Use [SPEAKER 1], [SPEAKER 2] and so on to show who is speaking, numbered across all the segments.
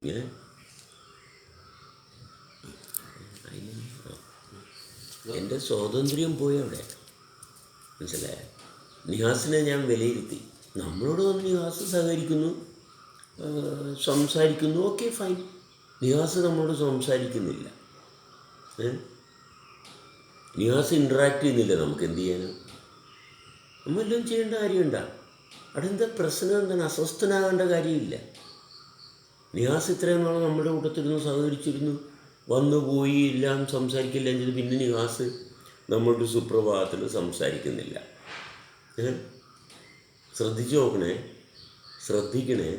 [SPEAKER 1] ഏ എൻ്റെ സ്വാതന്ത്ര്യം പോയി അവിടെ, മനസ്സിലായ? നിഹാസിനെ ഞാൻ വിലയിരുത്തി. നമ്മളോട് വന്ന് നിഹാസ് സഹകരിക്കുന്നു, സംസാരിക്കുന്നു, ഓക്കെ ഫൈൻ. നിഹാസ് നമ്മളോട് സംസാരിക്കുന്നില്ല, നിഹാസ് ഇൻട്രാക്ട് ചെയ്യുന്നില്ല, നമുക്ക് എന്ത് ചെയ്യാനാണ്? നമ്മളെല്ലാം ചെയ്യേണ്ട കാര്യമുണ്ടാ? അവിടെ എന്താ പ്രശ്നം? എന്താണ്? അസ്വസ്ഥനാകേണ്ട കാര്യമില്ല. നിഹാസ് ഇത്രയും നാളെ നമ്മുടെ കൂട്ടത്തിരുന്ന് സഹകരിച്ചിരുന്നു, വന്നു പോയി, എല്ലാം സംസാരിക്കില്ല ചെയ്ത്. പിന്നെ നിഹാസ് നമ്മളുടെ സുപ്രഭാതത്തിൽ സംസാരിക്കുന്നില്ല. ശ്രദ്ധിച്ചു നോക്കണേ, ശ്രദ്ധിക്കണേ.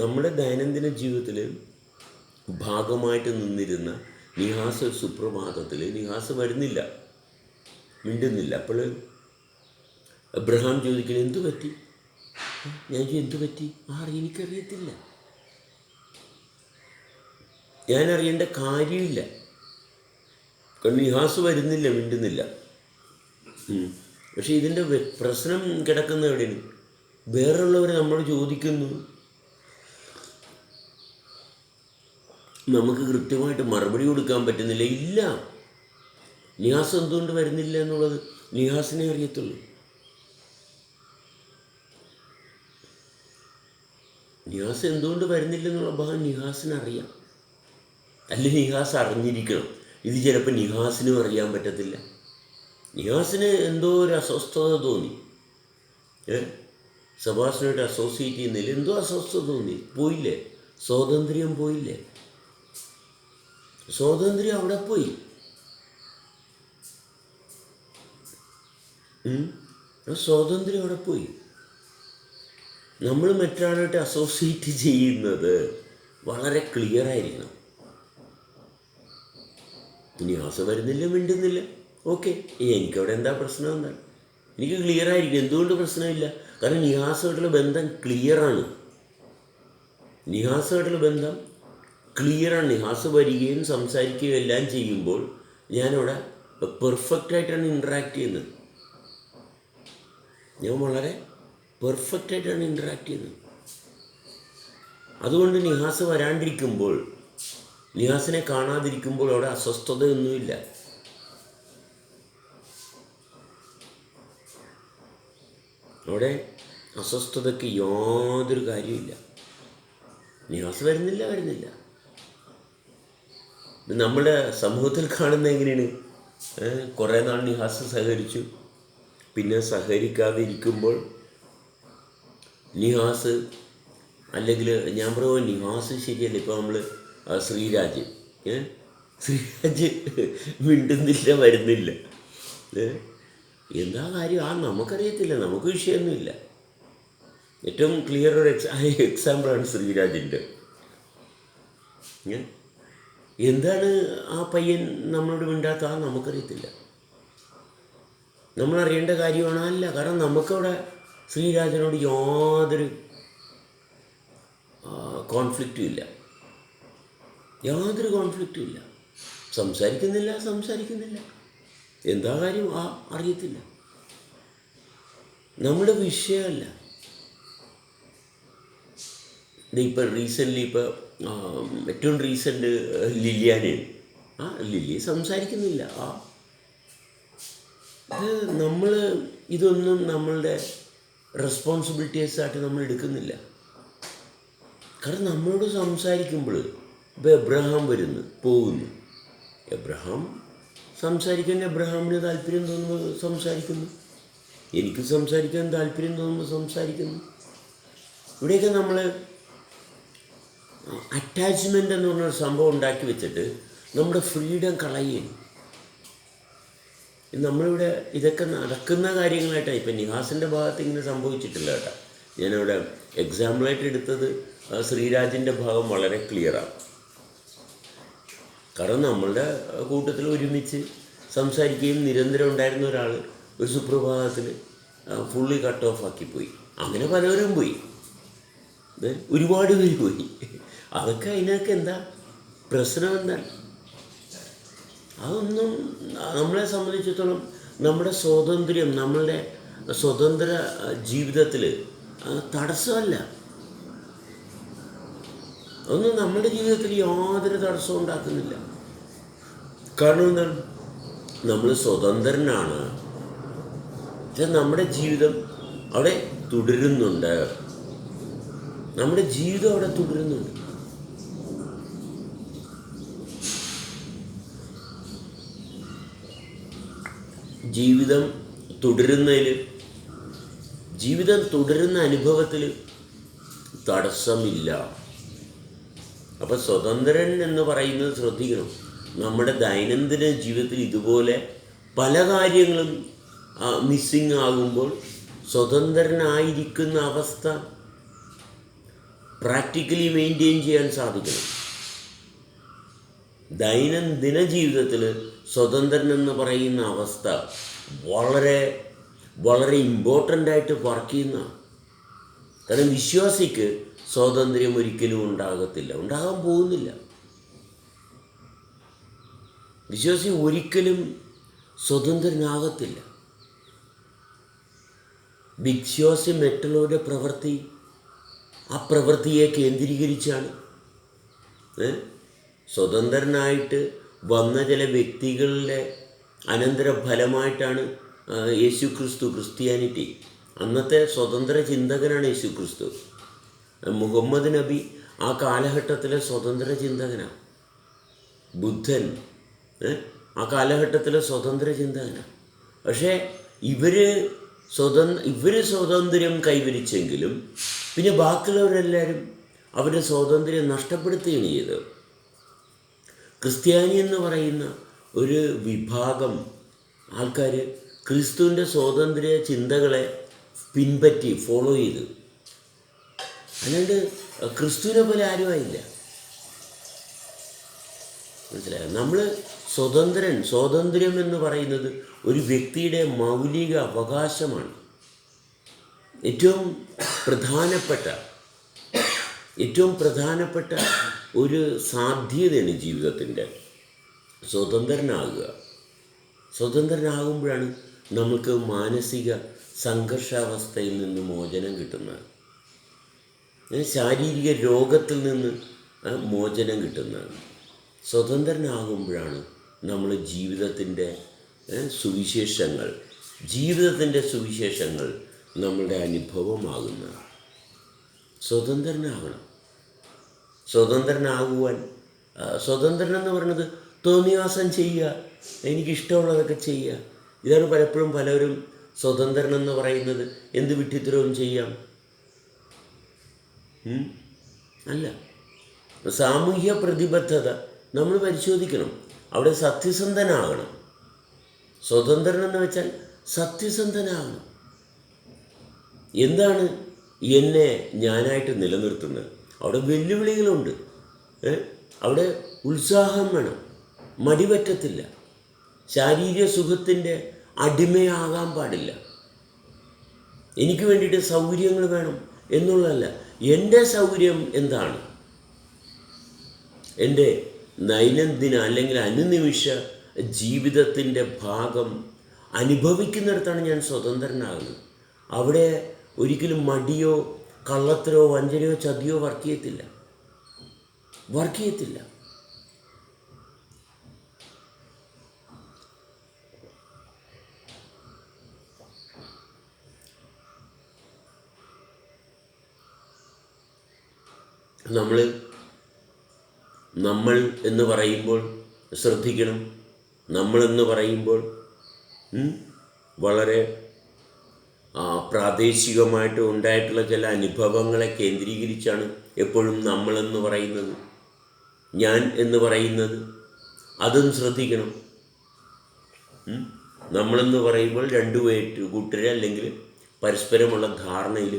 [SPEAKER 1] നമ്മുടെ ദൈനംദിന ജീവിതത്തിൽ ഭാഗമായിട്ട് നിന്നിരുന്ന നിഹാസ് സുപ്രഭാതത്തിൽ നിഹാസ് വരുന്നില്ല, മിണ്ടുന്നില്ല. അപ്പോൾ അബ്രഹാം ചോദിക്കണേ, എന്തു പറ്റി? ഞാൻ എന്തു പറ്റി? എനിക്കറിയത്തില്ല, ഞാൻ അറിയേണ്ട കാര്യമില്ല. കാരണം നിഹാസ് വരുന്നില്ല, മിണ്ടുന്നില്ല. പക്ഷേ ഇതിൻ്റെ പ്രശ്നം കിടക്കുന്ന എവിടെയാണ്? വേറെയുള്ളവർ നമ്മൾ ചോദിക്കുന്നു, നമുക്ക് കൃത്യമായിട്ട് മറുപടി കൊടുക്കാൻ പറ്റുന്നില്ല. ഇല്ല, നിഹാസ് എന്തുകൊണ്ട് വരുന്നില്ല എന്നുള്ളത് നിഹാസിനെ അറിയത്തുള്ളൂ. നിഹാസ് എന്തുകൊണ്ട് വരുന്നില്ല എന്നുള്ള ഭാഗം നിഹാസിനറിയാം. അല്ലെങ്കിൽ നിഹാസ് അറിഞ്ഞിരിക്കണം. ഇത് ചിലപ്പോൾ നിഹാസിനും അറിയാൻ പറ്റത്തില്ല. നിഹാസിന് എന്തോ ഒരു അസ്വസ്ഥത തോന്നി, സബാസിനായിട്ട് അസോസിയേറ്റ് ചെയ്യുന്നില്ല, എന്തോ അസ്വസ്ഥത തോന്നി. പോയില്ലേ, സ്വാതന്ത്ര്യം പോയില്ലേ? സ്വാതന്ത്ര്യം അവിടെ പോയി. സ്വാതന്ത്ര്യം അവിടെ പോയി. നമ്മൾ മറ്റൊരാളായിട്ട് അസോസിയേറ്റ് ചെയ്യുന്നത് വളരെ ക്ലിയർ ആയിരിക്കണം. നിഹാസ് വരുന്നില്ല, മിണ്ടുന്നില്ല, ഓക്കെ, എനിക്കവിടെ എന്താ പ്രശ്നം? എന്താണ്? എനിക്ക് ക്ലിയർ ആയിരിക്കും. എന്തുകൊണ്ട് പ്രശ്നമില്ല? കാരണം നിഹാസുമായിട്ടുള്ള ബന്ധം ക്ലിയറാണ്. നിഹാസുമായിട്ടുള്ള ബന്ധം ക്ലിയറാണ്. നിഹാസ് വരികയും സംസാരിക്കുകയും എല്ലാം ചെയ്യുമ്പോൾ ഞാനവിടെ പെർഫെക്റ്റായിട്ടാണ് ഇൻട്രാക്ട് ചെയ്യുന്നത്. ഞാൻ വളരെ പെർഫെക്റ്റായിട്ടാണ് ഇൻട്രാക്ട് ചെയ്യുന്നത്. അതുകൊണ്ട് നിഹാസ് വരാണ്ടിരിക്കുമ്പോൾ, നിഹാസിനെ കാണാതിരിക്കുമ്പോൾ അവിടെ അസ്വസ്ഥതയൊന്നുമില്ല. അവിടെ അസ്വസ്ഥതയ്ക്ക് യാതൊരു കാര്യമില്ല. നിഹാസ് വരുന്നില്ല. നമ്മുടെ സമൂഹത്തിൽ കാണുന്ന എങ്ങനെയാണ്? കുറേ നാൾ നിഹാസ് സഹകരിച്ചു, പിന്നെ സഹകരിക്കാതെ ഇരിക്കുമ്പോൾ നിഹാസ്, അല്ലെങ്കിൽ ഞാൻ പറയുമ്പോൾ നിഹാസ് ശരിയല്ല. ഇപ്പോൾ നമ്മൾ ശ്രീരാജ് മിണ്ടുന്നില്ല, വരുന്നില്ല, എന്താ കാര്യം? നമുക്കറിയത്തില്ല, നമുക്ക് വിഷയമൊന്നുമില്ല. ഏറ്റവും ക്ലിയർ ഒരു എക്സാമ്പിളാണ് ശ്രീരാജിൻ്റെ. എന്താണ് ആ പയ്യൻ നമ്മളോട് മിണ്ടാത്ത? നമുക്കറിയത്തില്ല, നമ്മളറിയേണ്ട കാര്യമാണോ? അല്ല. കാരണം നമുക്കവിടെ ശ്രീരാജനോട് യാതൊരു കോൺഫ്ലിക്റ്റും ഇല്ല, യാതൊരു കോൺഫ്ലിക്റ്റും ഇല്ല. സംസാരിക്കുന്നില്ല, എന്താ കാര്യം? അറിയത്തില്ല, നമ്മുടെ വിഷയമല്ല. ഇപ്പം റീസെൻ്റ്ലി, ഏറ്റവും റീസെൻ്റ് ലില്ലിയാനയാണ്. ലില്ലി സംസാരിക്കുന്നില്ല. ഇത് ഇതൊന്നും നമ്മളുടെ റെസ്പോൺസിബിലിറ്റീസായിട്ട് നമ്മൾ എടുക്കുന്നില്ല. കാരണം നമ്മളോട് സംസാരിക്കുമ്പോൾ ഇപ്പോൾ എബ്രഹാം പോകുന്നു. എബ്രഹാം സംസാരിക്കാൻ എബ്രഹാമിന് താല്പര്യം തോന്നുമ്പോൾ സംസാരിക്കുന്നു, എനിക്ക് സംസാരിക്കാൻ താല്പര്യം തോന്നുമ്പോൾ സംസാരിക്കുന്നു. ഇവിടെയൊക്കെ നമ്മൾ അറ്റാച്ച്മെൻ്റ് എന്ന് പറഞ്ഞൊരു സംഭവം ഉണ്ടാക്കി വെച്ചിട്ട് നമ്മുടെ ഫ്രീഡം കളയുകയാണ്. നമ്മളിവിടെ ഇതൊക്കെ നടക്കുന്ന കാര്യങ്ങളായിട്ടാണ്. ഇപ്പം നിഹാസിൻ്റെ ഭാഗത്ത് ഇങ്ങനെ സംഭവിച്ചിട്ടില്ല കേട്ടോ. ഞാനിവിടെ എക്സാമ്പിളായിട്ട് എടുത്തത് ശ്രീരാജിൻ്റെ ഭാഗം വളരെ ക്ലിയറാണ്. കാരണം നമ്മളുടെ കൂട്ടത്തിൽ ഒരുമിച്ച് സംസാരിക്കുകയും നിരന്തരം ഉണ്ടായിരുന്ന ഒരാൾ ഒരു സുപ്രഭാതത്തിൽ ഫുള്ളി കട്ട് ഓഫ് ആക്കിപ്പോയി. അങ്ങനെ പലവരും പോയി, ഒരുപാട് പേര് പോയി. അതൊക്കെ അതിനൊക്കെ എന്താ പ്രശ്നം? എന്താണ്? അതൊന്നും നമ്മളെ സംബന്ധിച്ചിടത്തോളം നമ്മുടെ സ്വാതന്ത്ര്യം, നമ്മളുടെ സ്വതന്ത്ര ജീവിതത്തിൽ തടസ്സമല്ല. അതൊന്നും നമ്മുടെ ജീവിതത്തിൽ യാതൊരു തടസ്സവും ഉണ്ടാക്കുന്നില്ല. കാരണം എന്താണ്? നമ്മൾ സ്വതന്ത്രനാണ്. പക്ഷെ നമ്മുടെ ജീവിതം അവിടെ തുടരുന്നുണ്ട്. നമ്മുടെ ജീവിതം അവിടെ തുടരുന്നുണ്ട്. ജീവിതം തുടരുന്ന അനുഭവത്തിൽ തടസ്സമില്ല. അപ്പം സ്വതന്ത്രൻ എന്ന് പറയുന്നത് ശ്രദ്ധിക്കണം. നമ്മുടെ ദൈനംദിന ജീവിതത്തിൽ ഇതുപോലെ പല കാര്യങ്ങളും മിസ്സിങ് ആകുമ്പോൾ സ്വതന്ത്രനായിരിക്കുന്ന അവസ്ഥ പ്രാക്ടിക്കലി മെയിൻറ്റെയിൻ ചെയ്യാൻ സാധിക്കണം. ദൈനംദിന ജീവിതത്തിൽ സ്വതന്ത്രൻ എന്ന് പറയുന്ന അവസ്ഥ വളരെ വളരെ ഇമ്പോർട്ടൻ്റായിട്ട് വർക്ക് ചെയ്യുന്നതാണ്. കാരണം വിശ്വാസിക്ക് സ്വാതന്ത്ര്യം ഒരിക്കലും ഉണ്ടാകാൻ പോകുന്നില്ല. വിശ്വാസി ഒരിക്കലും സ്വതന്ത്രനാകത്തില്ല. വിശ്വാസി മറ്റുള്ളവരുടെ ആ പ്രവൃത്തിയെ കേന്ദ്രീകരിച്ചാണ്. സ്വതന്ത്രനായിട്ട് വന്ന ചില വ്യക്തികളുടെ അനന്തരഫലമായിട്ടാണ് ക്രിസ്ത്യാനിറ്റി. അന്നത്തെ സ്വതന്ത്ര ചിന്തകനാണ് യേശുക്രിസ്തു. മുഹമ്മദ് നബി ആ കാലഘട്ടത്തിലെ സ്വതന്ത്ര ചിന്തകനാണ്. ബുദ്ധൻ ആ കാലഘട്ടത്തിലെ സ്വതന്ത്ര ചിന്തകനാണ്. പക്ഷേ ഇവർ സ്വാതന്ത്ര്യം കൈവരിച്ചെങ്കിലും പിന്നെ ബാക്കിയുള്ളവരെല്ലാവരും അവരുടെ സ്വാതന്ത്ര്യം നഷ്ടപ്പെടുത്തുകയാണ് ചെയ്തത്. ക്രിസ്ത്യാനി എന്ന് പറയുന്ന ഒരു വിഭാഗം ആൾക്കാർ ക്രിസ്തുവിൻ്റെ സ്വാതന്ത്ര്യ ചിന്തകളെ പിൻപറ്റി ഫോളോ ചെയ്തു. അല്ലാണ്ട് ക്രിസ്തുവിനെ പോലെ ആരുമായില്ല. മനസ്സിലായോ? നമ്മൾ സ്വാതന്ത്ര്യം എന്ന് പറയുന്നത് ഒരു വ്യക്തിയുടെ മൗലിക അവകാശമാണ്. ഏറ്റവും പ്രധാനപ്പെട്ട ഒരു സാധ്യതയാണ് ജീവിതത്തിൻ്റെ. സ്വതന്ത്രനാകുമ്പോഴാണ് നമുക്ക് മാനസിക സംഘർഷാവസ്ഥയിൽ നിന്ന് മോചനം കിട്ടുന്നത്, ശാരീരിക രോഗത്തിൽ നിന്ന് മോചനം കിട്ടുന്നതാണ്. സ്വതന്ത്രനാകുമ്പോഴാണ് നമ്മൾ ജീവിതത്തിൻ്റെ സുവിശേഷങ്ങൾ നമ്മളുടെ അനുഭവമാകുന്നത്. സ്വതന്ത്രനാകുവാൻ സ്വതന്ത്രൻ എന്ന് പറയുന്നത് തോന്നിവാസം ചെയ്യുക, എനിക്കിഷ്ടമുള്ളതൊക്കെ ചെയ്യുക. ഇതാണ് പലപ്പോഴും പലരും സ്വതന്ത്രൻ എന്ന് പറയുന്നത്. എന്ത് വിഡ്ഢിത്തരവും ചെയ്യാം അല്ല. സാമൂഹ്യ പ്രതിബദ്ധത നമ്മൾ പരിശോധിക്കണം. അവിടെ സത്യസന്ധനാകണം. സ്വതന്ത്രൻ എന്ന് വെച്ചാൽ സത്യസന്ധനാകണം. എന്താണ് എന്നെ ഞാനായിട്ട് നിലനിർത്തുന്നത്? അവിടെ വെല്ലുവിളികളുണ്ട്. അവിടെ ഉത്സാഹം വേണം, മടിപറ്റത്തില്ല. ശാരീരിക സുഖത്തിൻ്റെ അടിമയാകാൻ പാടില്ല. എനിക്ക് വേണ്ടിയിട്ട് സൗകര്യങ്ങൾ വേണം എന്നുള്ളതല്ല. എൻ്റെ സൗകര്യം എന്താണ്? എൻ്റെ ദൈനംദിന അല്ലെങ്കിൽ അനുനിമിഷ ജീവിതത്തിൻ്റെ ഭാഗം അനുഭവിക്കുന്നിടത്താണ് ഞാൻ സ്വതന്ത്രനാകുന്നത്. അവിടെ ഒരിക്കലും മടിയോ കള്ളത്തരോ വഞ്ചനയോ ചതിയോ വർക്ക് ചെയ്യത്തില്ല. നമ്മൾ എന്ന് പറയുമ്പോൾ ശ്രദ്ധിക്കണം. നമ്മളെന്ന് പറയുമ്പോൾ വളരെ പ്രാദേശികമായിട്ട് ഉണ്ടായിട്ടുള്ള ചില അനുഭവങ്ങളെ കേന്ദ്രീകരിച്ചാണ് എപ്പോഴും നമ്മളെന്ന് പറയുന്നത്. ഞാൻ എന്ന് പറയുന്നത് അതും ശ്രദ്ധിക്കണം. നമ്മളെന്ന് പറയുമ്പോൾ രണ്ടു കൂട്ടരെ അല്ലെങ്കിൽ പരസ്പരമുള്ള ധാരണയിൽ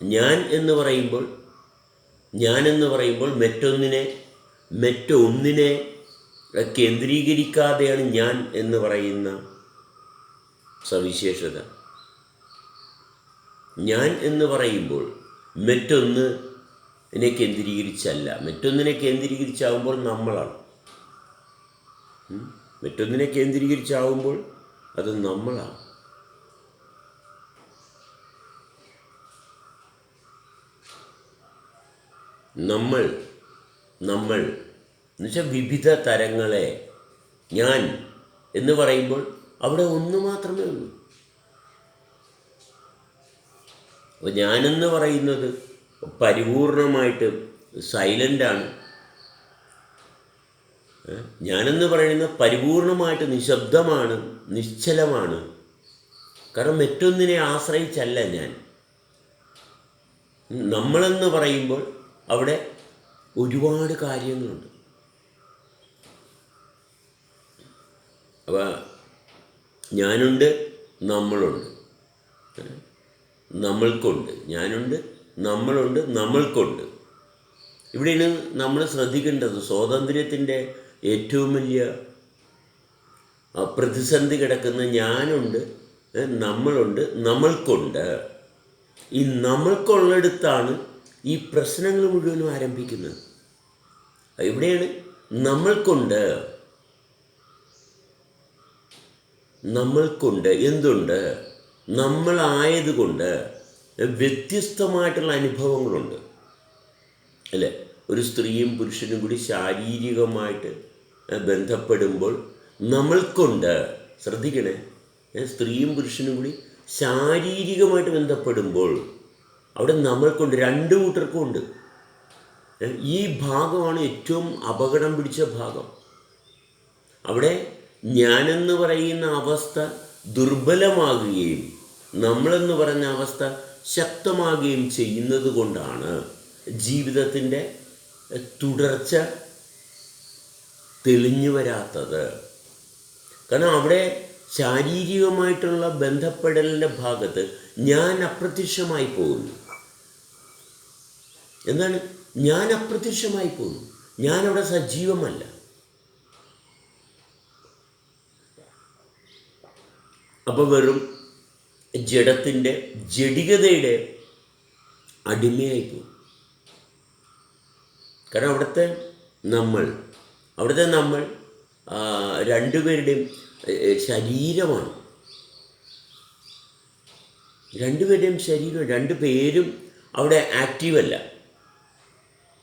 [SPEAKER 1] ഞാൻ എന്ന് പറയുമ്പോൾ മറ്റൊന്നിനെ കേന്ദ്രീകരിക്കാതെയാണ് ഞാൻ എന്ന് പറയുന്ന സവിശേഷത. ഞാൻ എന്ന് പറയുമ്പോൾ മറ്റൊന്നിനെ കേന്ദ്രീകരിച്ചല്ല. മറ്റൊന്നിനെ കേന്ദ്രീകരിച്ചാവുമ്പോൾ നമ്മളാണ്. മറ്റൊന്നിനെ കേന്ദ്രീകരിച്ചാവുമ്പോൾ അത് നമ്മളാണ്. നമ്മൾ നമ്മൾ എന്നുവെച്ചാൽ വിവിധ തരങ്ങളെ ഞാൻ എന്ന് പറയുമ്പോൾ അവിടെ ഒന്ന് മാത്രമേ ഉള്ളൂ. അപ്പോൾ ഞാനെന്ന് പറയുന്നത് പരിപൂർണമായിട്ട് സൈലൻ്റാണ്. ഞാനെന്ന് പറയുന്നത് പരിപൂർണമായിട്ട് നിശബ്ദമാണ്, നിശ്ചലമാണ്. കാരണം മറ്റൊന്നിനെ ആശ്രയിച്ചല്ല ഞാൻ. നമ്മളെന്ന് പറയുമ്പോൾ അവിടെ ഒരുപാട് കാര്യങ്ങളുണ്ട്. അപ്പോൾ ഞാനുണ്ട്, നമ്മളുണ്ട്, നമ്മൾക്കുണ്ട്. ഞാനുണ്ട്, നമ്മളുണ്ട്, നമ്മൾക്കുണ്ട്. ഇവിടെയാണ് നമ്മൾ ശ്രദ്ധിക്കേണ്ടത്. സ്വാതന്ത്ര്യത്തിൻ്റെ ഏറ്റവും വലിയ പ്രതിസന്ധി കിടക്കുന്ന ഞാനുണ്ട്, നമ്മളുണ്ട്, നമ്മൾക്കുണ്ട്. ഈ നമ്മൾക്കുള്ളിടത്താണ് ഈ പ്രശ്നങ്ങൾ മുഴുവനും ആരംഭിക്കുന്നത്. ഇവിടെയാണ് നമ്മൾക്കുണ്ട്, നമ്മൾക്കുണ്ട് എന്തുണ്ട്, നമ്മളായതുകൊണ്ട് വ്യത്യസ്തമായിട്ടുള്ള അനുഭവങ്ങളുണ്ട് അല്ലേ? ഒരു സ്ത്രീയും പുരുഷനും കൂടി ശാരീരികമായിട്ട് ബന്ധപ്പെടുമ്പോൾ നമ്മൾക്കുണ്ട്, ശ്രദ്ധിക്കണേ, സ്ത്രീയും പുരുഷനും കൂടി ശാരീരികമായിട്ട് ബന്ധപ്പെടുമ്പോൾ അവിടെ നമ്മൾക്കുണ്ട്, രണ്ട് കൂട്ടർക്കും ഉണ്ട്. ഈ ഭാഗമാണ് ഏറ്റവും അപകടം പിടിച്ച ഭാഗം. അവിടെ ഞാനെന്ന് പറയുന്ന അവസ്ഥ ദുർബലമാകുകയും നമ്മളെന്ന് പറഞ്ഞ അവസ്ഥ ശക്തമാകുകയും ചെയ്യുന്നത് കൊണ്ടാണ് ജീവിതത്തിൻ്റെ തുടർച്ച തെളിഞ്ഞു വരാത്തത്. കാരണം അവിടെ ശാരീരികമായിട്ടുള്ള ബന്ധപ്പെടലിൻ്റെ ഭാഗത്ത് ഞാൻ അപ്രത്യക്ഷമായി പോകുന്നു. എന്താണ്? ഞാൻ അപ്രത്യക്ഷമായി പോകുന്നു. ഞാനവിടെ സജീവമല്ല. അപ്പോൾ വെറും ജഡത്തിൻ്റെ ജഡികതയുടെ അടിമയായിപ്പോകും. കാരണം അവിടുത്തെ നമ്മൾ രണ്ടുപേരുടെയും ശരീരമാണ്. രണ്ടുപേരുടെയും ശരീരം, രണ്ടുപേരും അവിടെ ആക്റ്റീവല്ല.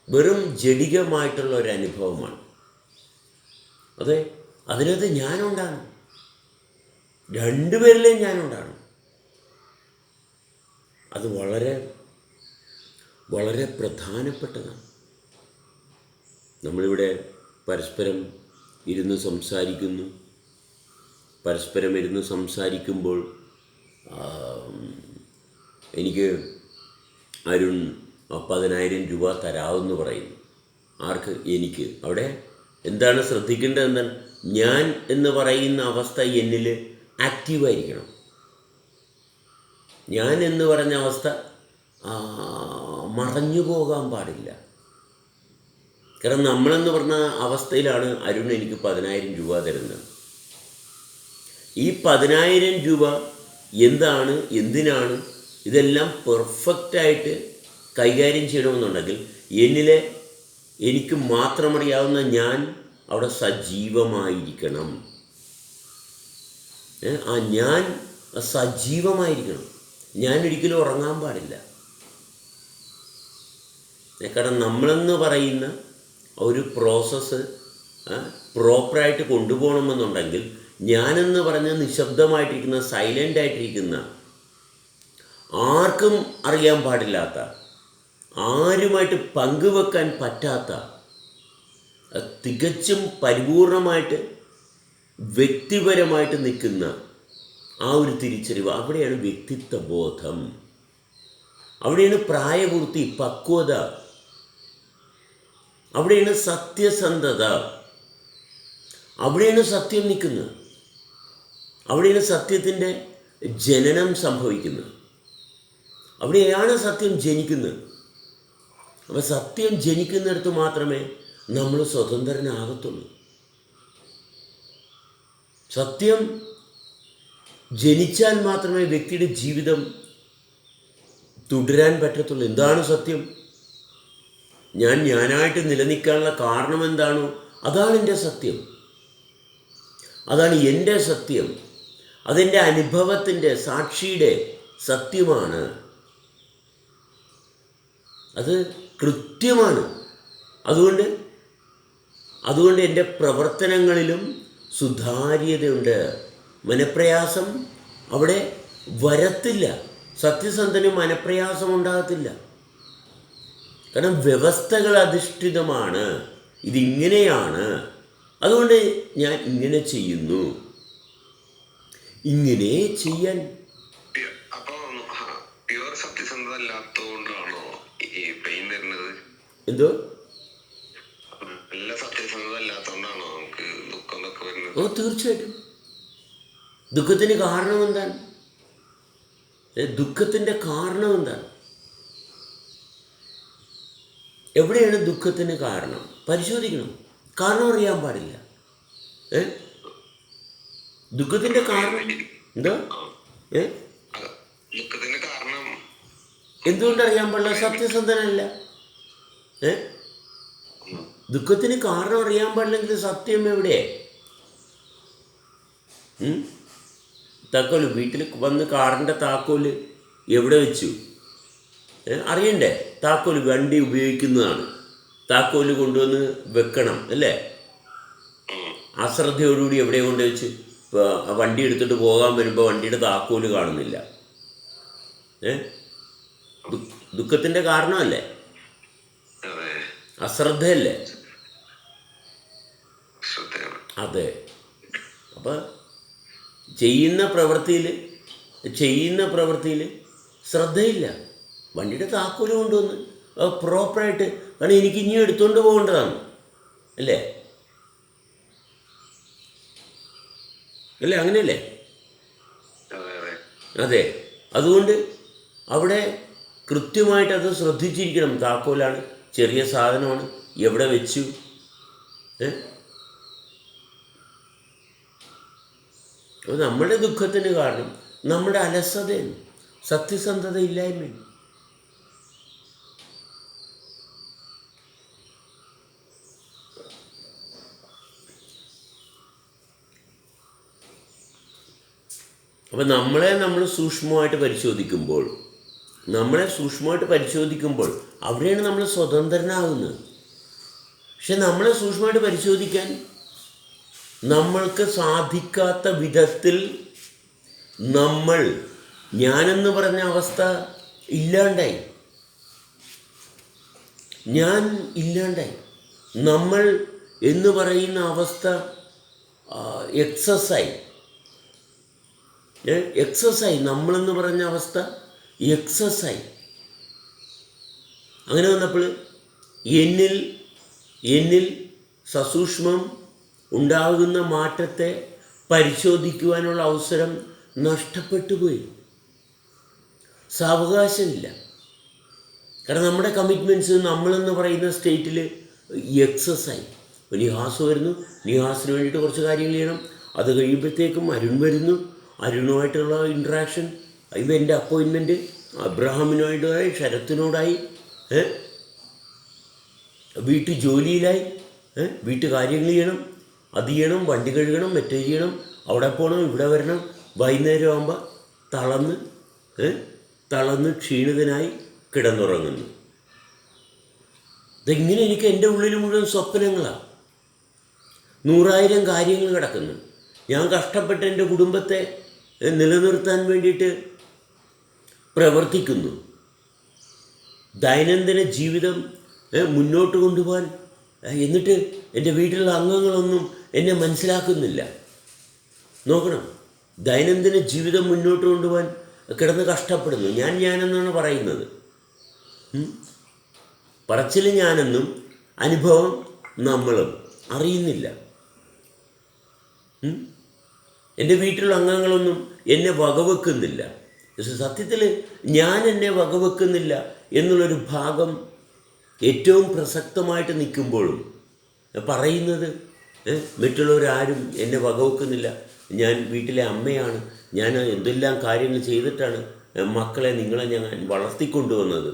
[SPEAKER 1] വെറും ജഡികമായിട്ടുള്ള ഒരു അനുഭവമാണ്. അതെ, അതിനകത്ത് ഞാനുണ്ടാണ്, രണ്ടുപേരിലെയും ഞാനുണ്ടാണ്. അത് വളരെ വളരെ പ്രധാനപ്പെട്ടതാണ്. നമ്മളിവിടെ പരസ്പരം ഇരുന്ന് സംസാരിക്കുന്നു. പരസ്പരം ഇരുന്ന് സംസാരിക്കുമ്പോൾ എനിക്ക് അരുൺ 10,000 രൂപ തരാമെന്ന് പറയുന്നു. ആർക്ക്? എനിക്ക്. അവിടെ എന്താണ് ശ്രദ്ധിക്കേണ്ടത്? എന്താണ്? ഞാൻ എന്ന് പറയുന്ന അവസ്ഥ എന്നിൽ ആക്റ്റീവായിരിക്കണം. ഞാൻ എന്ന് പറഞ്ഞ അവസ്ഥ മറഞ്ഞു പോകാൻ പാടില്ല. കാരണം നമ്മളെന്ന് പറഞ്ഞ അവസ്ഥയിലാണ് അരുൺ എനിക്ക് 10,000 രൂപ തരുന്നത്. ഈ 10,000 രൂപ എന്താണ്, എന്തിനാണ്, ഇതെല്ലാം പെർഫെക്റ്റായിട്ട് കൈകാര്യം ചെയ്യണമെന്നുണ്ടെങ്കിൽ എനിക്ക് മാത്രമറിയാവുന്ന ഞാൻ അവിടെ സജീവമായിരിക്കണം. ആ ഞാൻ സജീവമായിരിക്കണം. ഞാൻ ഒരിക്കലും ഉറങ്ങാൻ പാടില്ല. കാരണം നമ്മളെന്ന് പറയുന്ന ഒരു പ്രോസസ്സ് പ്രോപ്പറായിട്ട് കൊണ്ടുപോകണമെന്നുണ്ടെങ്കിൽ ഞാനെന്ന് പറഞ്ഞ നിശബ്ദമായിട്ടിരിക്കുന്ന, സൈലൻ്റായിട്ടിരിക്കുന്ന, ആർക്കും അറിയാൻ പാടില്ലാത്ത, ആരുമായിട്ട് പങ്കുവെക്കാൻ പറ്റാത്ത, തികച്ചും പരിപൂർണമായിട്ട് വ്യക്തിപരമായിട്ട് നിൽക്കുന്ന ആ ഒരു തിരിച്ചറിവ്, അവിടെയാണ് വ്യക്തിത്വ ബോധം. അവിടെയാണ് പ്രായപൂർത്തി, പക്വത. അവിടെയാണ് സത്യസന്ധത. അവിടെയാണ് സത്യം നിൽക്കുന്നത്. അവിടെയാണ് സത്യത്തിൻ്റെ ജനനം സംഭവിക്കുന്നത്. അവിടെയാണ് സത്യം ജനിക്കുന്നത്. അപ്പോൾ സത്യം ജനിക്കുന്നിടത്ത് മാത്രമേ നമ്മൾ സ്വതന്ത്രനാകത്തുള്ളൂ. സത്യം ജനിച്ചാൽ മാത്രമേ വ്യക്തിയുടെ ജീവിതം തുടരാൻ പറ്റത്തുള്ളൂ. എന്താണ് സത്യം? ഞാനായിട്ട് നിലനിൽക്കാനുള്ള കാരണം എന്താണോ അതാണ് എൻ്റെ സത്യം. അതാണ് എൻ്റെ സത്യം. അതെൻ്റെ അനുഭവത്തിൻ്റെ, സാക്ഷിയുടെ സത്യമാണ്. അത് കൃത്യമാണ്. അതുകൊണ്ട് അതുകൊണ്ട് എൻ്റെ പ്രവർത്തനങ്ങളിലും സുതാര്യതയുണ്ട്. മനപ്രയാസം അവിടെ വരത്തില്ല. സത്യസന്ധന് മനപ്രയാസം ഉണ്ടാകത്തില്ല. കാരണം വ്യവസ്ഥകൾ അധിഷ്ഠിതമാണ്. ഇതിങ്ങനെയാണ്, അതുകൊണ്ട് ഞാൻ ഇങ്ങനെ ചെയ്യുന്നു. ഇങ്ങനെ ചെയ്യാൻ എന്തോ തീർച്ചയായിട്ടും ദുഃഖത്തിന് കാരണം എന്താണ്? ദുഃഖത്തിൻ്റെ കാരണം എന്താണ്? എവിടെയാണ് ദുഃഖത്തിന് കാരണം? പരിശോധിക്കണം. കാരണം അറിയാൻ പാടില്ല. ദുഃഖത്തിൻ്റെ കാരണം എന്താ? എന്തുകൊണ്ടറിയാൻ പാടില്ല? സത്യസന്ധനല്ല. ദുഃഖത്തിന് കാരണം അറിയാൻ പാടില്ലെങ്കിൽ സത്യം എവിടെ? താക്കോല് വീട്ടിൽ വന്ന് കാറിൻ്റെ താക്കോല് എവിടെ വെച്ചു അറിയണ്ടേ? താക്കോല് വണ്ടി ഉപയോഗിക്കുന്നതാണ്. താക്കോല് കൊണ്ടുവന്ന് വെക്കണം അല്ലേ? അശ്രദ്ധയോടുകൂടി എവിടെ കൊണ്ട് വെച്ച് വണ്ടി എടുത്തിട്ട് പോകാൻ വരുമ്പോൾ വണ്ടിയുടെ താക്കോല് കാണുന്നില്ല. ദുഃഖത്തിൻ്റെ കാരണമല്ലേ? അശ്രദ്ധയല്ലേ? അതെ. അപ്പം ചെയ്യുന്ന പ്രവൃത്തിയിൽ ശ്രദ്ധയില്ല. വണ്ടിയുടെ താക്കോല് കൊണ്ടുവന്ന് പ്രോപ്പറായിട്ട്, കാരണം എനിക്ക് ഇനി എടുത്തുകൊണ്ട് പോകേണ്ടതാണ് അല്ലേ? അങ്ങനെയല്ലേ? അതെ. അതുകൊണ്ട് അവിടെ കൃത്യമായിട്ട് അത് ശ്രദ്ധിച്ചിരിക്കണം. താക്കോലാണ്, ചെറിയ സാധനമാണ്, എവിടെ വെച്ചു? അപ്പോൾ നമ്മുടെ ദുഃഖത്തിന് കാരണം നമ്മുടെ അലസതയാണ്, സത്യസന്ധത ഇല്ലായ്മയാണ്. അപ്പം നമ്മൾ സൂക്ഷ്മമായിട്ട് പരിശോധിക്കുമ്പോൾ അവിടെയാണ് നമ്മൾ സ്വതന്ത്രനാകുന്നത്. പക്ഷെ നമ്മളെ സൂക്ഷ്മമായിട്ട് പരിശോധിക്കാൻ നമ്മൾക്ക് സാധിക്കാത്ത വിധത്തിൽ ഞാനെന്ന് പറഞ്ഞ അവസ്ഥ ഇല്ലാണ്ടായി. നമ്മൾ എന്ന് പറയുന്ന അവസ്ഥ എക്സസ്സായി. നമ്മളെന്ന് പറഞ്ഞ അവസ്ഥ എക്സസ്സായി. അങ്ങനെ വന്നപ്പോൾ എന്നിൽ സസൂക്ഷ്മം ഉണ്ടാകുന്ന മാറ്റത്തെ പരിശോധിക്കുവാനുള്ള അവസരം നഷ്ടപ്പെട്ടു പോയി. സാവകാശമില്ല. കാരണം നമ്മുടെ കമ്മിറ്റ്മെൻറ്റ്സ് നമ്മളെന്ന് പറയുന്ന സ്റ്റേറ്റിൽ എക്സസ്സായി. നിഹാസ് വരുന്നു, നിഹാസിന് വേണ്ടിയിട്ട് കുറച്ച് കാര്യങ്ങൾ ചെയ്യണം. അത് കഴിയുമ്പോഴത്തേക്കും അരുൺ വരുന്നു, അരുണുമായിട്ടുള്ള ഇൻട്രാക്ഷൻ, ഇപ്പം എൻ്റെ അപ്പോയിൻമെൻറ്റ് അബ്രഹാമിനോടായി, ശരത്തിനോടായി, വീട്ടു ജോലിയിലായി, വീട്ടു കാര്യങ്ങൾ ചെയ്യണം, അത് ചെയ്യണം, വണ്ടി കഴുകണം, മറ്റേ ചെയ്യണം, അവിടെ പോകണം, ഇവിടെ വരണം. വൈകുന്നേരം ആകുമ്പോൾ തളർന്ന് ക്ഷീണിതനായി കിടന്നുറങ്ങുന്നു. ഇതെങ്ങനെ എനിക്ക് എൻ്റെ ഉള്ളിൽ മുഴുവൻ സ്വപ്നങ്ങളാണ്, 100,000 കാര്യങ്ങൾ കിടക്കുന്നു. ഞാൻ കഷ്ടപ്പെട്ട് എൻ്റെ കുടുംബത്തെ നിലനിർത്താൻ വേണ്ടിയിട്ട് പ്രവർത്തിക്കുന്നു. ദൈനംദിന ജീവിതം മുന്നോട്ട് കൊണ്ടുപോകാൻ, എന്നിട്ട് എൻ്റെ വീട്ടിലുള്ള അംഗങ്ങളൊന്നും എന്നെ മനസ്സിലാക്കുന്നില്ല. നോക്കണം, ദൈനംദിന ജീവിതം മുന്നോട്ട് കൊണ്ടുപോകാൻ കിടന്ന് കഷ്ടപ്പെടുന്നു. ഞാനെന്നാണ് പറയുന്നത്. പറച്ചിൽ ഞാനെന്നും അനുഭവം നമ്മളും അറിയുന്നില്ല. എൻ്റെ വീട്ടിലുള്ള അംഗങ്ങളൊന്നും എന്നെ വകവെക്കുന്നില്ല. സത്യത്തിൽ ഞാൻ എന്നെ വകവെക്കുന്നില്ല എന്നുള്ളൊരു ഭാഗം ഏറ്റവും പ്രസക്തമായിട്ട് നിൽക്കുമ്പോഴും പറയുന്നത് മറ്റുള്ളവരാരും എന്നെ വകവെക്കുന്നില്ല, ഞാൻ വീട്ടിലെ അമ്മയാണ്, ഞാൻ എന്തെല്ലാം കാര്യങ്ങൾ ചെയ്തിട്ടാണ് നിങ്ങളെ ഞാൻ വളർത്തിക്കൊണ്ടുവന്നത്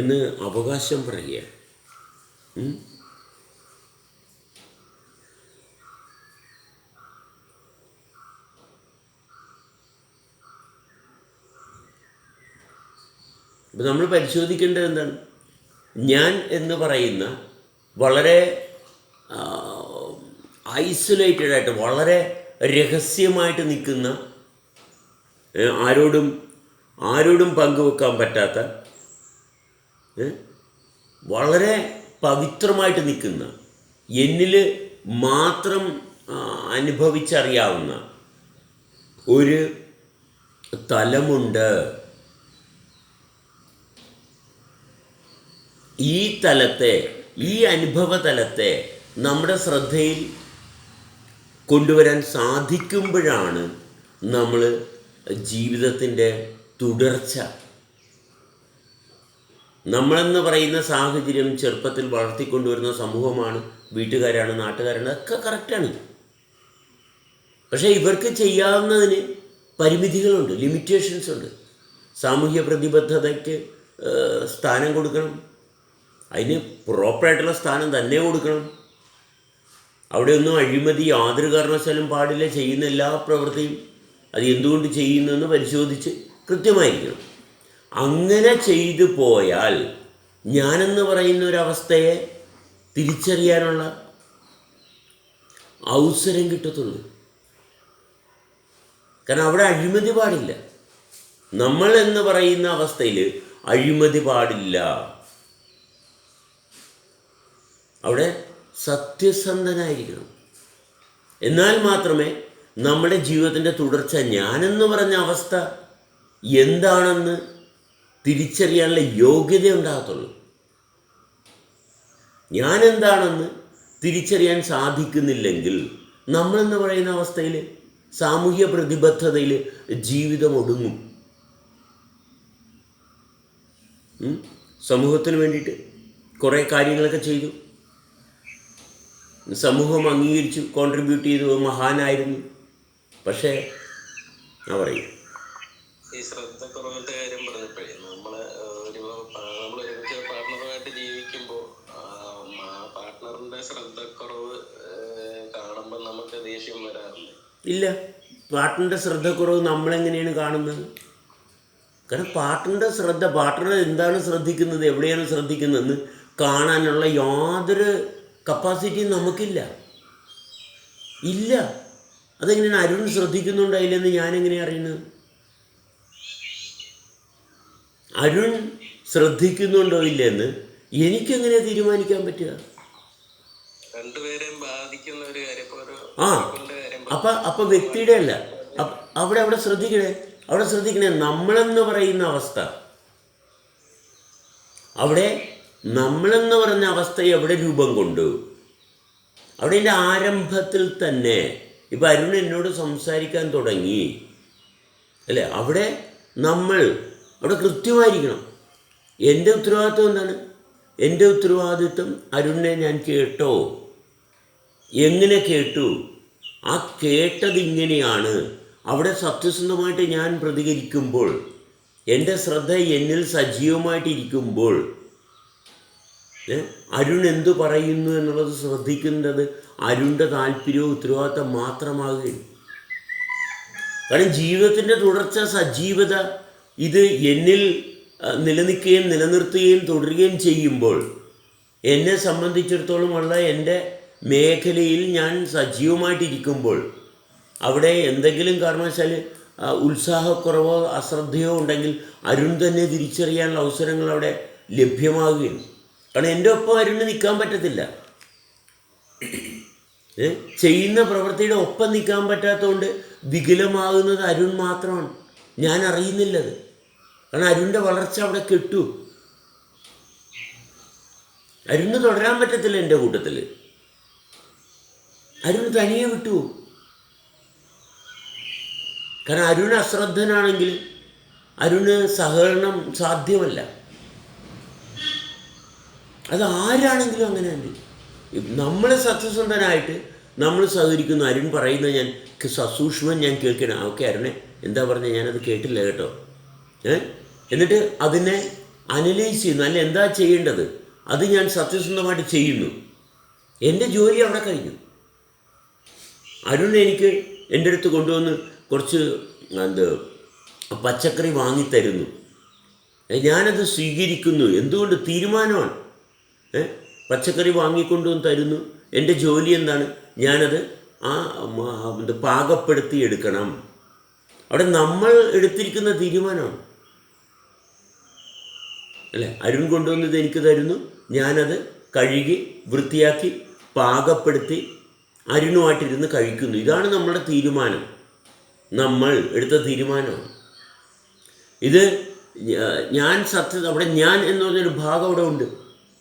[SPEAKER 1] എന്ന് അവകാശം പറയുക. ഇപ്പം നമ്മൾ പരിശോധിക്കേണ്ടത് എന്താണ്? ഞാൻ എന്ന് പറയുന്ന വളരെ ഐസൊലേറ്റഡ് ആയിട്ട്, വളരെ രഹസ്യമായിട്ട് നിൽക്കുന്ന, ആരോടും പങ്കുവെക്കാൻ പറ്റാത്ത, വളരെ പവിത്രമായിട്ട് നിൽക്കുന്ന, എന്നിൽ മാത്രം അനുഭവിച്ചറിയാവുന്ന ഒരു തലമുണ്ട്. ഈ തലത്തെ, ഈ അനുഭവ തലത്തെ നമ്മുടെ ശ്രദ്ധയിൽ കൊണ്ടുവരാൻ സാധിക്കുമ്പോഴാണ് നമ്മൾ ജീവിതത്തിൻ്റെ തുടർച്ച. നമ്മളെന്ന് പറയുന്ന സാഹചര്യം ചെറുപ്പത്തിൽ വളർത്തിക്കൊണ്ടുവരുന്ന സമൂഹമാണ്, വീട്ടുകാരാണ്, നാട്ടുകാരാണ്, അതൊക്കെ കറക്റ്റാണ്. പക്ഷേ ഇവർക്ക് ചെയ്യാവുന്നതിന് പരിമിതികളുണ്ട്, ലിമിറ്റേഷൻസ് ഉണ്ട്. സാമൂഹ്യ പ്രതിബദ്ധതയ്ക്ക് സ്ഥാനം കൊടുക്കണം, അതിന് പ്രോപ്പറായിട്ടുള്ള സ്ഥാനം തന്നെ കൊടുക്കണം. അവിടെയൊന്നും അഴിമതി യാതൊരു കാരണവശാലും പാടില്ല. ചെയ്യുന്ന എല്ലാ പ്രവൃത്തിയും അത് എന്തുകൊണ്ട് ചെയ്യുന്നതെന്ന് പരിശോധിച്ച് കൃത്യമായിരിക്കണം. അങ്ങനെ ചെയ്തു പോയാൽ ഞാനെന്ന് പറയുന്ന ഒരവസ്ഥയെ തിരിച്ചറിയാനുള്ള അവസരം കിട്ടത്തുള്ളൂ. കാരണം അവിടെ അഴിമതി പാടില്ല. നമ്മൾ എന്ന് പറയുന്ന അവസ്ഥയിൽ അഴിമതി പാടില്ല. അവിടെ സത്യസന്ധനായിരിക്കണം. എന്നാൽ മാത്രമേ നമ്മുടെ ജീവിതത്തിൻ്റെ തുടർച്ച, ഞാനെന്ന് പറഞ്ഞ അവസ്ഥ എന്താണെന്ന് തിരിച്ചറിയാനുള്ള യോഗ്യത ഉണ്ടാകത്തുള്ളൂ. ഞാനെന്താണെന്ന് തിരിച്ചറിയാൻ സാധിക്കുന്നില്ലെങ്കിൽ നമ്മളെന്ന് പറയുന്ന അവസ്ഥയിൽ, സാമൂഹ്യ പ്രതിബദ്ധതയിൽ ജീവിതം ഒടുങ്ങും. സമൂഹത്തിന് വേണ്ടിയിട്ട് കുറേ കാര്യങ്ങളൊക്കെ ചെയ്തു, സമൂഹം അംഗീകരിച്ചു, കോൺട്രിബ്യൂട്ട് ചെയ്തു, മഹാനായിരുന്നു. പക്ഷേ പറയും,
[SPEAKER 2] ഈ ശ്രദ്ധക്കുറവിന്റെ കാര്യം പറഞ്ഞപ്പോഴേ, നമ്മള് ഒരുമിച്ച് പാർട്ട്ണറുമായിട്ട് ജീവിക്കുമ്പോൾ പാർട്ട്ണറിന്റെ ശ്രദ്ധക്കുറവ് കാണുമ്പോൾ നമുക്ക് ദേഷ്യം വരാറില്ല?
[SPEAKER 1] ഇല്ല. പാർട്ട്ണറിന്റെ ശ്രദ്ധക്കുറവ് നമ്മളെങ്ങനെയാണ് കാണുന്നത്? കാരണം പാർട്ട്ണർ എന്താണ് ശ്രദ്ധിക്കുന്നത്, എവിടെയാണ് ശ്രദ്ധിക്കുന്നതെന്ന് കാണാനുള്ള യാതൊരു കപ്പാസിറ്റിയും നമുക്കില്ല. അതെങ്ങനെയാണ് അരുൺ ശ്രദ്ധിക്കുന്നുണ്ടായില്ലെന്ന് ഞാനെങ്ങനെയാണ് അറിയുന്നത്? അരുൺ ശ്രദ്ധിക്കുന്നുണ്ടോ ഇല്ലെന്ന് എനിക്കെങ്ങനെ തീരുമാനിക്കാൻ പറ്റുക?
[SPEAKER 2] രണ്ടുപേരെയും ബാധിക്കുന്ന ഒരു കാര്യം.
[SPEAKER 1] അപ്പൊ വ്യക്തിയുടെ അല്ല, അവിടെ ശ്രദ്ധിക്കണേ നമ്മളെന്ന് പറയുന്ന അവസ്ഥ. അവിടെ നമ്മളെന്ന് പറഞ്ഞ അവസ്ഥ എവിടെ രൂപം കൊണ്ടു? അവിടെ എൻ്റെ ആരംഭത്തിൽ തന്നെ. ഇപ്പം അരുൺ എന്നോട് സംസാരിക്കാൻ തുടങ്ങി അല്ലേ? അവിടെ കൃത്യമായിരിക്കണം. എൻ്റെ ഉത്തരവാദിത്വം എന്താണ്? എൻ്റെ ഉത്തരവാദിത്വം അരുണിനെ ഞാൻ കേട്ടോ, എങ്ങനെ കേട്ടു, ആ കേട്ടതിങ്ങനെയാണ്. അവിടെ സത്യസന്ധമായിട്ട് ഞാൻ പ്രതികരിക്കുമ്പോൾ, എൻ്റെ ശ്രദ്ധ എന്നിൽ സജീവമായിട്ടിരിക്കുമ്പോൾ, അരുൺ എന്തു പറയുന്നു എന്നുള്ളത് ശ്രദ്ധിക്കുന്നത് അരുണിൻ്റെ താല്പര്യവും ഉത്തരവാദിത്തം മാത്രമാകുകയും. കാരണം ജീവിതത്തിൻ്റെ തുടർച്ച, സജീവത ഇത് എന്നിൽ നിലനിൽക്കുകയും നിലനിർത്തുകയും തുടരുകയും ചെയ്യുമ്പോൾ, എന്നെ സംബന്ധിച്ചിടത്തോളം ഉള്ള എൻ്റെ മേഖലയിൽ ഞാൻ സജീവമായിട്ടിരിക്കുമ്പോൾ, അവിടെ എന്തെങ്കിലും കാരണവശാൽ ഉത്സാഹക്കുറവോ അശ്രദ്ധയോ ഉണ്ടെങ്കിൽ അരുൺ തന്നെ തിരിച്ചറിയാനുള്ള അവസരങ്ങൾ അവിടെ ലഭ്യമാകുകയും. കാരണം എൻ്റെ ഒപ്പം അരുണിന് നിൽക്കാൻ പറ്റത്തില്ല. ചെയ്യുന്ന പ്രവൃത്തിയുടെ ഒപ്പം നിൽക്കാൻ പറ്റാത്തതുകൊണ്ട് വികലമാകുന്നത് അരുൺ മാത്രമാണ്. ഞാൻ അറിയുന്നില്ലത്. കാരണം അരുണിൻ്റെ വളർച്ച അവിടെ കെട്ടു. അരുണിന് തുടരാൻ പറ്റത്തില്ല എൻ്റെ കൂട്ടത്തിൽ. അരുൺ തനിയെ വിട്ടു. കാരണം അരുൺ അശ്രദ്ധനാണെങ്കിൽ അരുണ് സഹകരണം സാധ്യമല്ല. അത് ആരാണെങ്കിലും അങ്ങനെ തന്നെ. നമ്മൾ സത്യസന്ധനായിട്ട് നമ്മൾ സഹകരിക്കുന്നു. അരുൺ പറയുന്നത് ഞാൻ സസൂക്ഷ്മം ഞാൻ കേൾക്കണം. ഓക്കെ അരുണെ എന്താ പറഞ്ഞത്, ഞാനത് കേട്ടില്ല കേട്ടോ. എന്നിട്ട് അതിനെ അനലൈസ് ചെയ്യുന്നു. അല്ല എന്താ ചെയ്യേണ്ടത്, അത് ഞാൻ സത്യസന്ധമായിട്ട് ചെയ്യുന്നു. എൻ്റെ ജോലി അവിടെ കഴിഞ്ഞു. അരുൺ എനിക്ക് എൻ്റെ അടുത്ത് കൊണ്ടുവന്ന് കുറച്ച് പച്ചക്കറി വാങ്ങിത്തരുന്നു. ഞാനത് സ്വീകരിക്കുന്നു. എന്തുകൊണ്ട്? തീരുമാനമാണ്. പച്ചക്കറി വാങ്ങിക്കൊണ്ടുവന്ന് തരുന്നു. എൻ്റെ ജോലി എന്താണ്? ഞാനത് പാകപ്പെടുത്തി എടുക്കണം. അവിടെ നമ്മൾ എടുത്തിരിക്കുന്ന തീരുമാനമാണ് അല്ലേ? അരുൺ കൊണ്ടുവന്നത് എനിക്ക് തരുന്നു, ഞാനത് കഴുകി വൃത്തിയാക്കി പാകപ്പെടുത്തി അരുണുമായിട്ടിരുന്ന് കഴിക്കുന്നു. ഇതാണ് നമ്മുടെ തീരുമാനം, നമ്മൾ എടുത്ത തീരുമാനമാണ് ഇത്. ഞാൻ അവിടെ ഞാൻ എന്ന് പറഞ്ഞൊരു ഭാഗം അവിടെ ഉണ്ട്.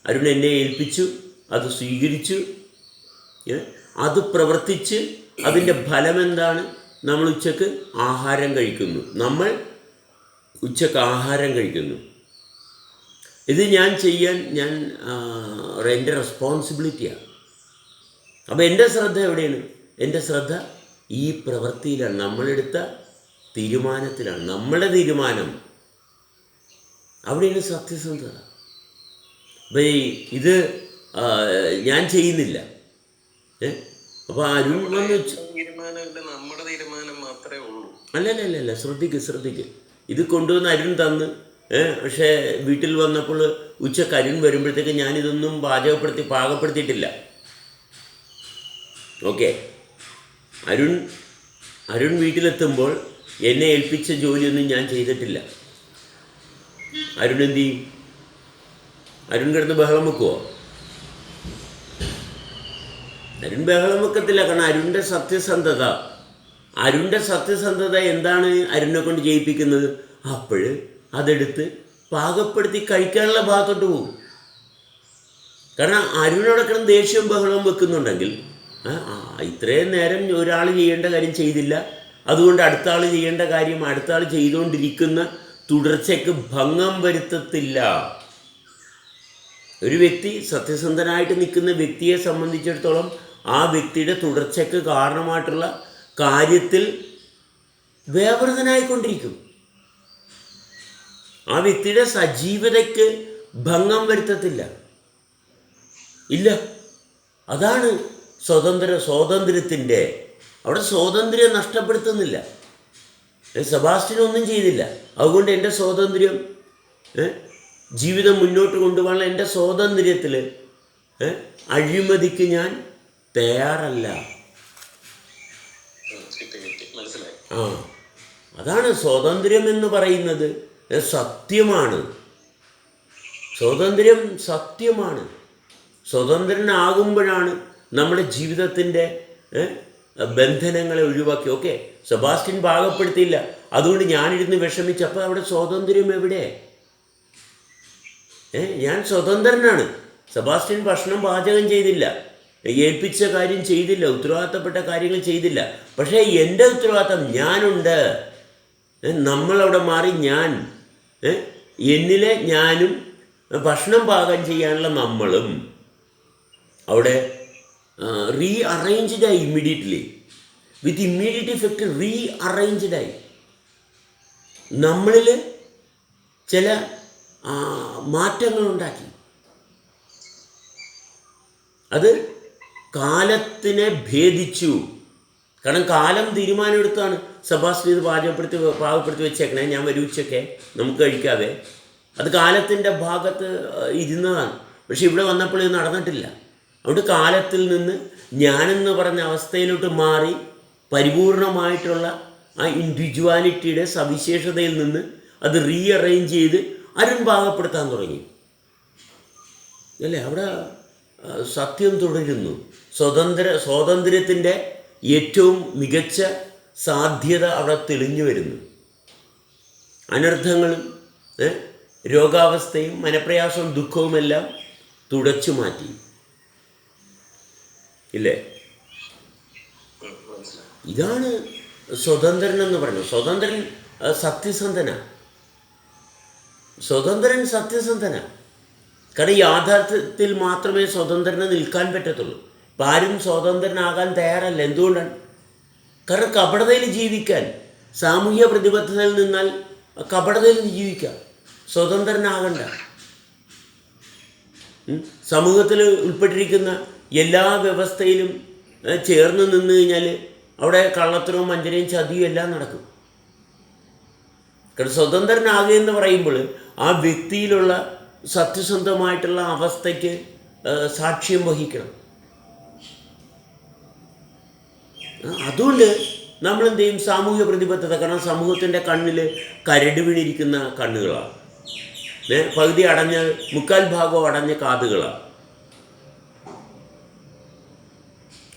[SPEAKER 1] അരുൺ എന്നെ ഏൽപ്പിച്ചു, അത് സ്വീകരിച്ചു, അത് പ്രവർത്തിച്ച് അതിൻ്റെ ഫലമെന്താണ്? നമ്മൾ ഉച്ചക്ക് ആഹാരം കഴിക്കുന്നു. ഇത് ഞാൻ ചെയ്യാൻ എൻ്റെ റെസ്പോൺസിബിലിറ്റിയാണ്. അപ്പോൾ എൻ്റെ ശ്രദ്ധ എവിടെയാണ്? എൻ്റെ ശ്രദ്ധ ഈ പ്രവൃത്തിയിലാണ്, നമ്മളെടുത്ത തീരുമാനത്തിലാണ്. നമ്മുടെ തീരുമാനം അവിടെയാണ് സത്യസന്ധത. അപ്പോൾ ഇത് ഞാൻ ചെയ്യുന്നില്ല. അപ്പോൾ അരുൺ വന്ന്
[SPEAKER 2] നമ്മുടെ തീരുമാനം മാത്രമേ ഉള്ളൂ.
[SPEAKER 1] അല്ലല്ല, ശ്രദ്ധിക്ക്. ഇത് കൊണ്ടുവന്ന് അരുൺ തന്ന്, പക്ഷേ വീട്ടിൽ വന്നപ്പോൾ ഉച്ചക്ക് അരുൺ വരുമ്പോഴത്തേക്ക് ഞാനിതൊന്നും പാകപ്പെടുത്തിയിട്ടില്ല. ഓക്കെ, അരുൺ വീട്ടിലെത്തുമ്പോൾ എന്നെ ഏൽപ്പിച്ച ജോലിയൊന്നും ഞാൻ ചെയ്തിട്ടില്ല. അരുൺ എന്ത് ചെയ്യും? അരുൺ കിടന്ന് ബഹളം വെക്കുമോ? അരുൺ ബഹളം വെക്കത്തില്ല. കാരണം അരുണിൻ്റെ സത്യസന്ധത എന്താണ് അരുണിനെ കൊണ്ട് ചെയ്യിപ്പിക്കുന്നത്? അപ്പോൾ അതെടുത്ത് പാകപ്പെടുത്തി കഴിക്കാനുള്ള ഭാഗത്തോട്ട് പോകും. കാരണം അരുണോടെ കിടന്ന് ദേഷ്യവും ബഹളവും വെക്കുന്നുണ്ടെങ്കിൽ ഇത്രയും നേരം ഒരാൾ ചെയ്യേണ്ട കാര്യം ചെയ്തില്ല, അതുകൊണ്ട് അടുത്ത ആൾ ചെയ്യേണ്ട കാര്യം അടുത്ത ആൾ ചെയ്തുകൊണ്ടിരിക്കുന്ന തുടർച്ചയ്ക്ക് ഭംഗം വരുത്തത്തില്ല. ഒരു വ്യക്തി സത്യസന്ധനായിട്ട് നിൽക്കുന്ന വ്യക്തിയെ സംബന്ധിച്ചിടത്തോളം ആ വ്യക്തിയുടെ തുടർച്ചയ്ക്ക് കാരണമായിട്ടുള്ള കാര്യത്തിൽ വ്യാപൃതനായിക്കൊണ്ടിരിക്കും. ആ വ്യക്തിയുടെ സജീവതയ്ക്ക് ഭംഗം വരുത്തത്തില്ല. ഇല്ല, അതാണ് സ്വാതന്ത്ര്യത്തിൻ്റെ അവിടെ സ്വാതന്ത്ര്യം നഷ്ടപ്പെടുത്തുന്നില്ല. സെബാസ്റ്റ്യൻ ഒന്നും ചെയ്തില്ല, അതുകൊണ്ട് എൻ്റെ സ്വാതന്ത്ര്യം, ജീവിതം മുന്നോട്ട് കൊണ്ടുപോകാനുള്ള എൻ്റെ സ്വാതന്ത്ര്യത്തിൽ അഴിമതിക്ക് ഞാൻ തയ്യാറല്ല. അതാണ് സ്വാതന്ത്ര്യം എന്ന് പറയുന്നത്. സത്യമാണ്, സ്വാതന്ത്ര്യം സത്യമാണ്. സ്വതന്ത്രനാകുമ്പോഴാണ് നമ്മുടെ ജീവിതത്തിൻ്റെ ബന്ധനങ്ങളെ ഒഴിവാക്കി. ഓക്കെ, സെബാസ്റ്റ്യൻ പാകപ്പെടുത്തിയില്ല, അതുകൊണ്ട് ഞാനിരുന്ന് വിഷമിച്ചപ്പോൾ അവിടെ സ്വാതന്ത്ര്യം എവിടെ? ഞാൻ സ്വതന്ത്രനാണ്. സെബാസ്റ്റ്യൻ ഭക്ഷണം പാചകം ചെയ്തില്ല, ഏൽപ്പിച്ച കാര്യം ചെയ്തില്ല, ഉത്തരവാദിത്തപ്പെട്ട കാര്യങ്ങൾ ചെയ്തില്ല. പക്ഷേ എൻ്റെ ഉത്തരവാദിത്തം ഞാനുണ്ട്. നമ്മളവിടെ മാറി എന്നിലെ ഞാനും ഭക്ഷണം പാകം ചെയ്യാനുള്ള നമ്മളും അവിടെ റീഅറേഞ്ച്ഡായി. ഇമ്മീഡിയറ്റ്ലി വിത്ത് ഇമ്മീഡിയറ്റ് ഇഫക്റ്റ് റീഅറേഞ്ച്ഡായി. നമ്മളിൽ ചില മാറ്റങ്ങളുണ്ടാക്കി. അത് കാലത്തിനെ ഭേദിച്ചു. കാരണം കാലം തീരുമാനമെടുത്താണ് സെബാസ്റ്റ്യൻ ഇത് പാകപ്പെടുത്തി വെച്ചേക്കണേ, ഞാൻ വരും ഉച്ചയ്ക്ക് നമുക്ക് കഴിക്കാതെ. അത് കാലത്തിൻ്റെ ഭാഗത്ത് ഇരുന്നതാണ്. പക്ഷെ ഇവിടെ വന്നപ്പോൾ ഇത് നടന്നിട്ടില്ല. അതുകൊണ്ട് കാലത്തിൽ നിന്ന് ഞാനെന്ന് പറഞ്ഞ അവസ്ഥയിലോട്ട് മാറി പരിപൂർണമായിട്ടുള്ള ആ ഇൻഡിവിജ്വാലിറ്റിയുടെ സവിശേഷതയിൽ നിന്ന് അത് റീഅറേഞ്ച് ചെയ്ത് അരുൺ പാകപ്പെടുത്താൻ തുടങ്ങി. അല്ലേ? അവിടെ സത്യം തുടരുന്നു. സ്വാതന്ത്ര്യത്തിൻ്റെ ഏറ്റവും മികച്ച സാധ്യത അവിടെ തെളിഞ്ഞു വരുന്നു. അനർത്ഥങ്ങളും രോഗാവസ്ഥയും മനപ്രയാസവും ദുഃഖവുമെല്ലാം തുടച്ചു മാറ്റി. ഇല്ലേ? ഇതാണ് സ്വതന്ത്രൻ എന്ന് പറയുന്നത്. സ്വതന്ത്രൻ സത്യസന്ധന. കാരണം യാഥാർത്ഥ്യത്തിൽ മാത്രമേ സ്വതന്ത്രന് നിൽക്കാൻ പറ്റത്തുള്ളൂ. ഇപ്പം ആരും സ്വതന്ത്രനാകാൻ തയ്യാറല്ല. എന്തുകൊണ്ടാണ്? കാരണം കപടതയിൽ ജീവിക്കാൻ, സാമൂഹ്യ പ്രതിബദ്ധതയിൽ നിന്നാൽ കപടതയിൽ ജീവിക്കാം, സ്വതന്ത്രനാകണ്ട. സമൂഹത്തിൽ ഉൾപ്പെട്ടിരിക്കുന്ന എല്ലാ വ്യവസ്ഥയിലും ചേർന്ന് നിന്ന് കഴിഞ്ഞാൽ അവിടെ കള്ളത്തരവും വഞ്ചനയും ചതിയും എല്ലാം നടക്കും. കാരണം സ്വതന്ത്രനാകുക എന്ന് പറയുമ്പോൾ ആ വ്യക്തിയിലുള്ള സത്യസന്ധമായിട്ടുള്ള അവസ്ഥയ്ക്ക് സാക്ഷ്യം വഹിക്കണം. അതുകൊണ്ട് നമ്മളെന്ത് ചെയ്യും? സാമൂഹ്യ പ്രതിബദ്ധത. കാരണം സമൂഹത്തിൻ്റെ കണ്ണിൽ കരട് വീണിരിക്കുന്ന കണ്ണുകളാണ്, പകുതി അടഞ്ഞ, മുക്കാൽ ഭാഗം അടഞ്ഞ കാതുകളാണ്.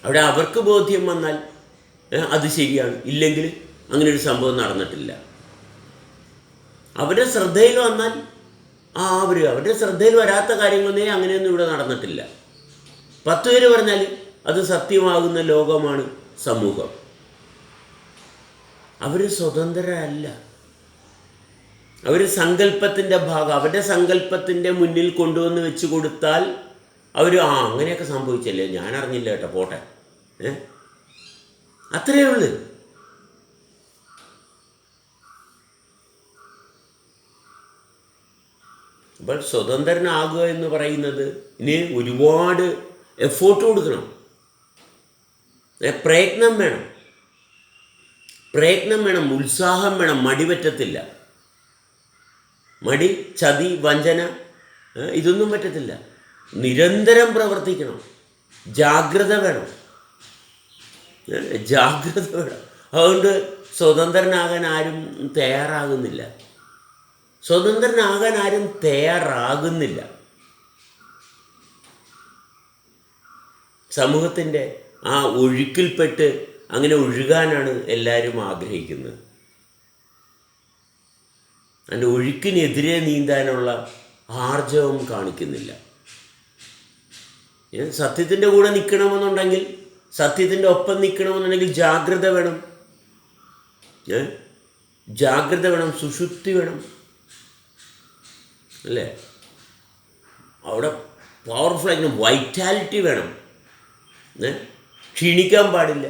[SPEAKER 1] അവിടെ അവർക്ക് ബോധ്യം വന്നാൽ അത് ശരിയാണ്, ഇല്ലെങ്കിൽ അങ്ങനെ ഒരു സംഭവം നടന്നിട്ടില്ല. അവരുടെ ശ്രദ്ധയിൽ വന്നാൽ അവരുടെ ശ്രദ്ധയിൽ വരാത്ത കാര്യങ്ങളൊന്നും അങ്ങനെയൊന്നും ഇവിടെ നടന്നിട്ടില്ല. 10 പേര് പറഞ്ഞാൽ അത് സത്യമാകുന്ന ലോകമാണ് സമൂഹം. അവർ സ്വതന്ത്രരല്ല. അവർ സങ്കല്പത്തിൻ്റെ ഭാഗം, അവരുടെ സങ്കല്പത്തിൻ്റെ മുന്നിൽ കൊണ്ടുവന്ന് വെച്ച് കൊടുത്താൽ അവർ അങ്ങനെയൊക്കെ സംഭവിച്ചല്ലേ, ഞാൻ അറിഞ്ഞില്ല കേട്ടോ, പോട്ടെ, അത്രയേ ഉള്ളൂ. അപ്പോൾ സ്വതന്ത്രനാകുക എന്ന് പറയുന്നത് ഇനി ഒരുപാട് എഫോർട്ട് കൊടുക്കണം, പ്രയത്നം വേണം, ഉത്സാഹം വേണം. മടി പറ്റത്തില്ല. മടി, ചതി, വഞ്ചന ഇതൊന്നും പറ്റത്തില്ല. നിരന്തരം പ്രവർത്തിക്കണം. ജാഗ്രത വേണം. അതുകൊണ്ട് സ്വതന്ത്രനാകാൻ ആരും തയ്യാറാകുന്നില്ല. സമൂഹത്തിൻ്റെ ആ ഒഴുക്കിൽപ്പെട്ട് അങ്ങനെ ഒഴുകാനാണ് എല്ലാവരും ആഗ്രഹിക്കുന്നത്. അതിൻ്റെ ഒഴുക്കിനെതിരെ നീന്താനുള്ള ആർജവം കാണിക്കുന്നില്ല. സത്യത്തിൻ്റെ കൂടെ നിൽക്കണമെന്നുണ്ടെങ്കിൽ, സത്യത്തിൻ്റെ ഒപ്പം നിൽക്കണമെന്നുണ്ടെങ്കിൽ ജാഗ്രത വേണം, സുഷുപ്തി വേണം, അല്ലേ? അവിടെ പവർഫുൾ ആയിരിക്കണം, വൈറ്റാലിറ്റി വേണം. ക്ഷീണിക്കാൻ പാടില്ല,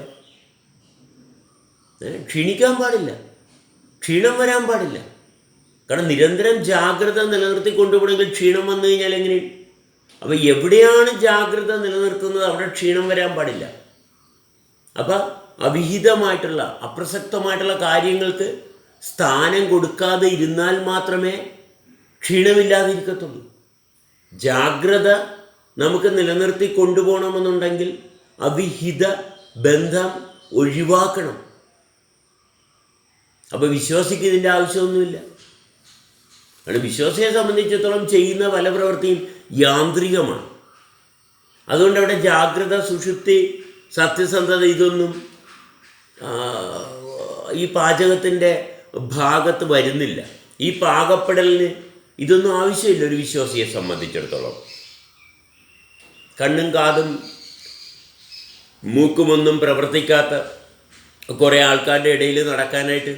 [SPEAKER 1] ക്ഷീണം വരാൻ പാടില്ല. കാരണം നിരന്തരം ജാഗ്രത നിലനിർത്തി കൊണ്ടുപോകണമെങ്കിൽ ക്ഷീണം വന്നു കഴിഞ്ഞാൽ എങ്ങനെ? അപ്പോൾ എവിടെയാണ് ജാഗ്രത നിലനിർത്തുന്നത് അവിടെ ക്ഷീണം വരാൻ പാടില്ല. അപ്പം അവിഹിതമായിട്ടുള്ള, അപ്രസക്തമായിട്ടുള്ള കാര്യങ്ങൾക്ക് സ്ഥാനം കൊടുക്കാതെ ഇരുന്നാൽ മാത്രമേ ക്ഷീണമില്ലാതിരിക്കത്തുള്ളൂ. ജാഗ്രത നമുക്ക് നിലനിർത്തി കൊണ്ടുപോകണമെന്നുണ്ടെങ്കിൽ അവിഹിത ബന്ധം ഒഴിവാക്കണം. അപ്പോൾ വിശ്വാസിക്ക് ഇതിൻ്റെ ആവശ്യമൊന്നുമില്ല. കാരണം വിശ്വാസിയെ സംബന്ധിച്ചിടത്തോളം ചെയ്യുന്ന പല പ്രവൃത്തിയും യാന്ത്രികമാണ്. അതുകൊണ്ട് അവിടെ ജാഗ്രത, സുഷുപ്തി, സത്യസന്ധത ഇതൊന്നും ഈ പാചകത്തിൻ്റെ ഭാഗത്ത് വരുന്നില്ല. ഈ പാകപ്പെടലിന് ഇതൊന്നും ആവശ്യമില്ല ഒരു വിശ്വാസിയെ സംബന്ധിച്ചിടത്തോളം. കണ്ണും കാതും മൂക്കുമൊന്നും പ്രവർത്തിക്കാത്ത കുറേ ആൾക്കാരുടെ ഇടയിൽ നടക്കാനായിട്ട്